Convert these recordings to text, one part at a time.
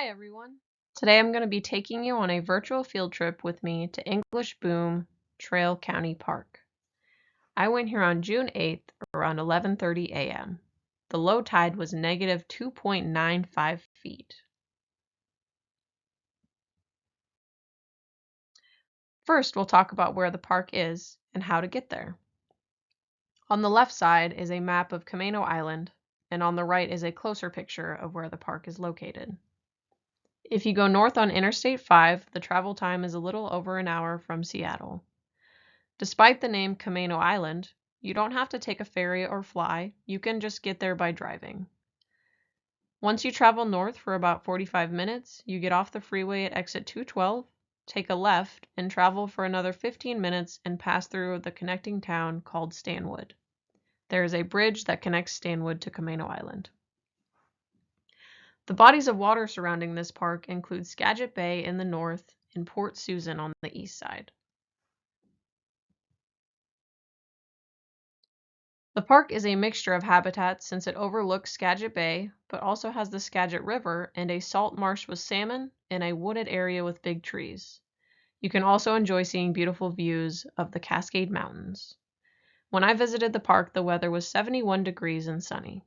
Hi everyone. Today I'm going to be taking you on a virtual field trip with me to English Boom Trail County Park. I went here on June 8th around 11:30 a.m. The low tide was negative 2.95 feet. First, we'll talk about where the park is and how to get there. On the left side is a map of Camano Island, and on the right is a closer picture of where the park is located. If you go north on Interstate 5, the travel time is a little over an hour from Seattle. Despite the name Camano Island, you don't have to take a ferry or fly, you can just get there by driving. Once you travel north for about 45 minutes, you get off the freeway at exit 212, take a left, and travel for another 15 minutes and pass through the connecting town called Stanwood. There is a bridge that connects Stanwood to Camano Island. The bodies of water surrounding this park include Skagit Bay in the north and Port Susan on the east side. The park is a mixture of habitats since it overlooks Skagit Bay, but also has the Skagit River and a salt marsh with salmon and a wooded area with big trees. You can also enjoy seeing beautiful views of the Cascade Mountains. When I visited the park, the weather was 71 degrees and sunny.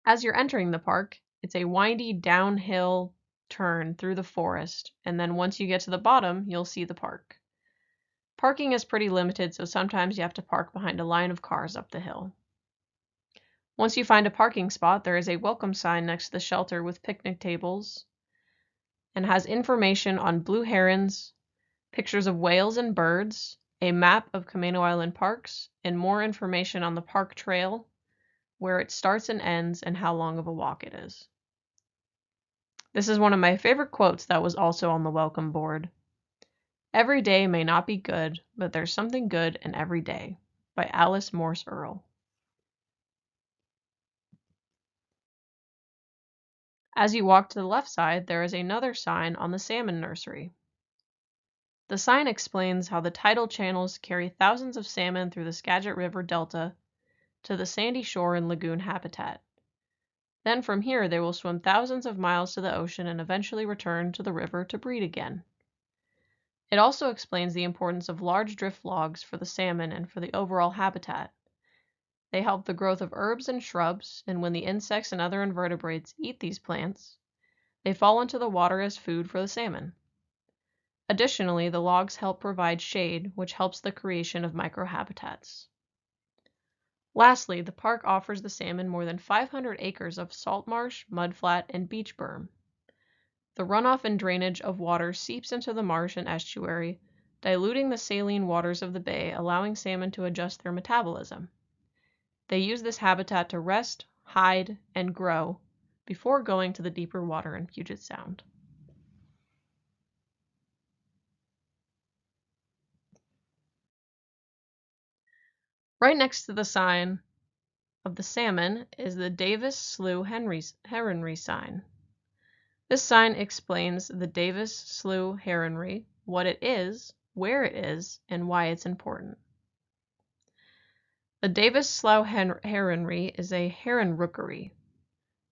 As you're entering the park, it's a windy downhill turn through the forest, and then once you get to the bottom, you'll see the park. Parking is pretty limited, so sometimes you have to park behind a line of cars up the hill. Once you find a parking spot, there is a welcome sign next to the shelter with picnic tables and has information on blue herons, pictures of whales and birds, a map of Camano Island parks, and more information on the park trail, where it starts and ends, and how long of a walk it is. This is one of my favorite quotes that was also on the welcome board. "Every day may not be good, but there's something good in every day," by Alice Morse Earle. As you walk to the left side, there is another sign on the salmon nursery. The sign explains how the tidal channels carry thousands of salmon through the Skagit River Delta to the sandy shore and lagoon habitat. Then from here they will swim thousands of miles to the ocean and eventually return to the river to breed again. It also explains the importance of large drift logs for the salmon and for the overall habitat. They help the growth of herbs and shrubs, and when the insects and other invertebrates eat these plants, they fall into the water as food for the salmon. Additionally, the logs help provide shade, which helps the creation of microhabitats. Lastly, the park offers the salmon more than 500 acres of salt marsh, mudflat, and beach berm. The runoff and drainage of water seeps into the marsh and estuary, diluting the saline waters of the bay, allowing salmon to adjust their metabolism. They use this habitat to rest, hide, and grow before going to the deeper water in Puget Sound. Right next to the sign of the salmon is the Davis Slough Heronry sign. This sign explains the Davis Slough Heronry, what it is, where it is, and why it's important. The Davis Slough Heronry is a heron rookery,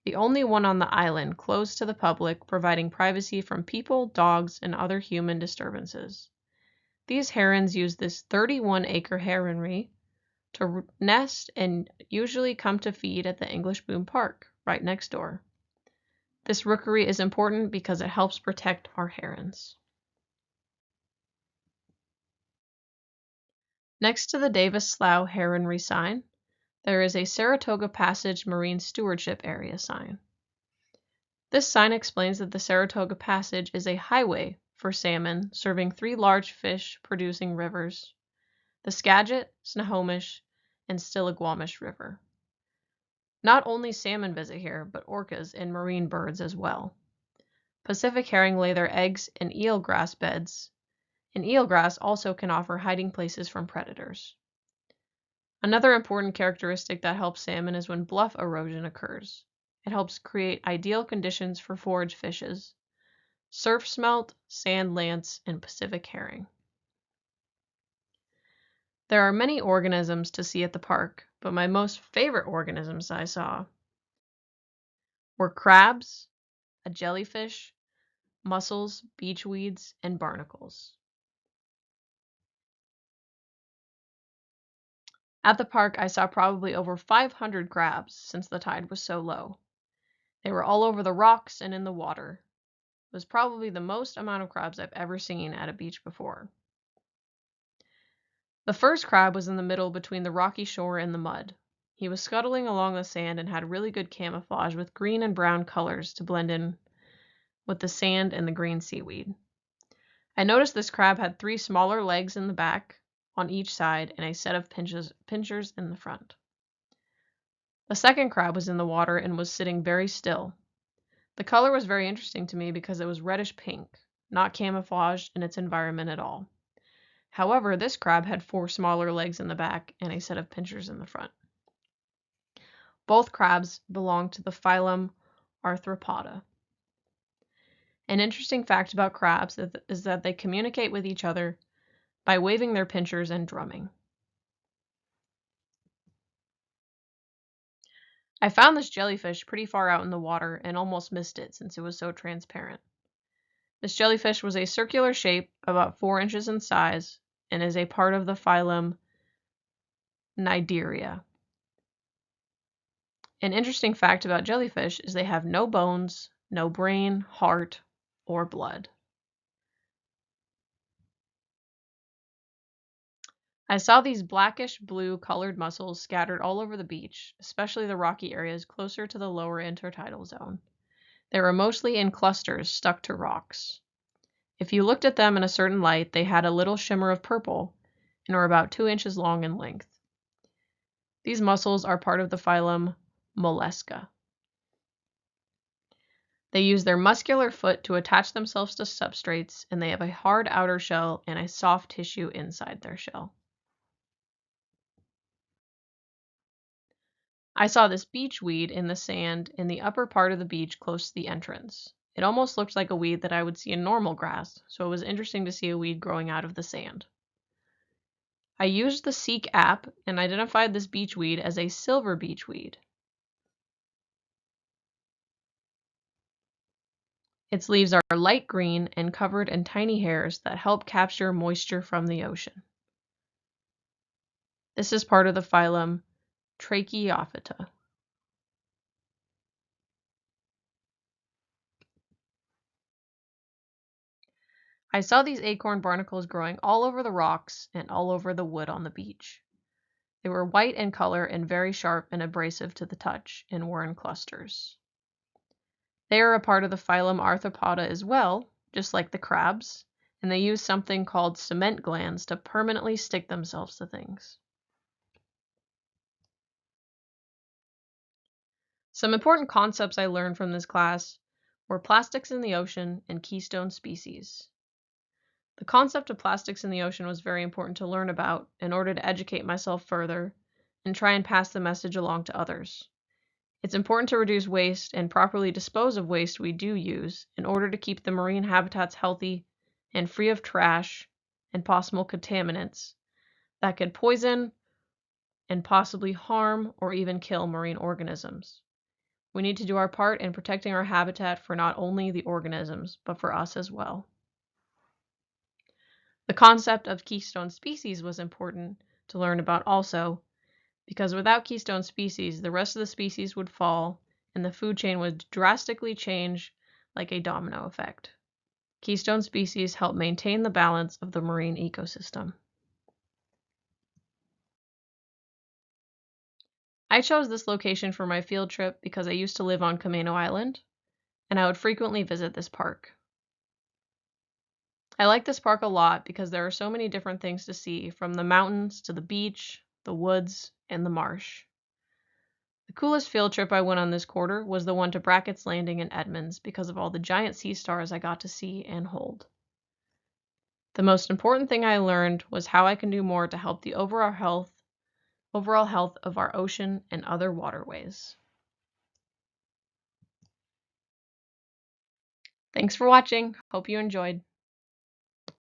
the only one on the island closed to the public, providing privacy from people, dogs, and other human disturbances. These herons use this 31-acre heronry to nest and usually come to feed at the English Boom Park, right next door. This rookery is important because it helps protect our herons. Next to the Davis Slough Heronry sign, there is a Saratoga Passage Marine Stewardship Area sign. This sign explains that the Saratoga Passage is a highway for salmon, serving 3 large fish-producing rivers, the Skagit, Snohomish, and Stillaguamish River. Not only salmon visit here, but orcas and marine birds as well. Pacific herring lay their eggs in eelgrass beds, and eelgrass also can offer hiding places from predators. Another important characteristic that helps salmon is when bluff erosion occurs. It helps create ideal conditions for forage fishes, surf smelt, sand lance, and Pacific herring. There are many organisms to see at the park, but my most favorite organisms I saw were crabs, a jellyfish, mussels, beachweeds, and barnacles. At the park, I saw probably over 500 crabs since the tide was so low. They were all over the rocks and in the water. It was probably the most amount of crabs I've ever seen at a beach before. The first crab was in the middle between the rocky shore and the mud. He was scuttling along the sand and had really good camouflage with green and brown colors to blend in with the sand and the green seaweed. I noticed this crab had 3 smaller legs in the back on each side and a set of pinchers in the front. The second crab was in the water and was sitting very still. The color was very interesting to me because it was reddish pink, not camouflaged in its environment at all. However, this crab had 4 smaller legs in the back and a set of pinchers in the front. Both crabs belong to the phylum Arthropoda. An interesting fact about crabs is that they communicate with each other by waving their pinchers and drumming. I found this jellyfish pretty far out in the water and almost missed it since it was so transparent. This jellyfish was a circular shape, about 4 inches in size, and is a part of the phylum Cnidaria. An interesting fact about jellyfish is they have no bones, no brain, heart, or blood. I saw these blackish blue colored mussels scattered all over the beach, especially the rocky areas closer to the lower intertidal zone. They were mostly in clusters stuck to rocks. If you looked at them in a certain light, they had a little shimmer of purple and were about 2 inches long in length. These mussels are part of the phylum Mollusca. They use their muscular foot to attach themselves to substrates, and they have a hard outer shell and a soft tissue inside their shell. I saw this beachweed in the sand in the upper part of the beach close to the entrance. It almost looked like a weed that I would see in normal grass, so it was interesting to see a weed growing out of the sand. I used the Seek app and identified this beachweed as a silver beachweed. Its leaves are light green and covered in tiny hairs that help capture moisture from the ocean. This is part of the phylum Tracheophyta. I saw these acorn barnacles growing all over the rocks and all over the wood on the beach. They were white in color and very sharp and abrasive to the touch, and were in clusters. They are a part of the phylum Arthropoda as well, just like the crabs, and they use something called cement glands to permanently stick themselves to things. Some important concepts I learned from this class were plastics in the ocean and keystone species. The concept of plastics in the ocean was very important to learn about in order to educate myself further and try and pass the message along to others. It's important to reduce waste and properly dispose of waste we do use in order to keep the marine habitats healthy and free of trash and possible contaminants that could poison and possibly harm or even kill marine organisms. We need to do our part in protecting our habitat for not only the organisms, but for us as well. The concept of keystone species was important to learn about also, because without keystone species, the rest of the species would fall and the food chain would drastically change like a domino effect. Keystone species help maintain the balance of the marine ecosystem. I chose this location for my field trip because I used to live on Camano Island, and I would frequently visit this park. I like this park a lot because there are so many different things to see, from the mountains to the beach, the woods, and the marsh. The coolest field trip I went on this quarter was the one to Brackett's Landing in Edmonds because of all the giant sea stars I got to see and hold. The most important thing I learned was how I can do more to help the overall health of our ocean and other waterways. Thanks for watching. Hope you enjoyed.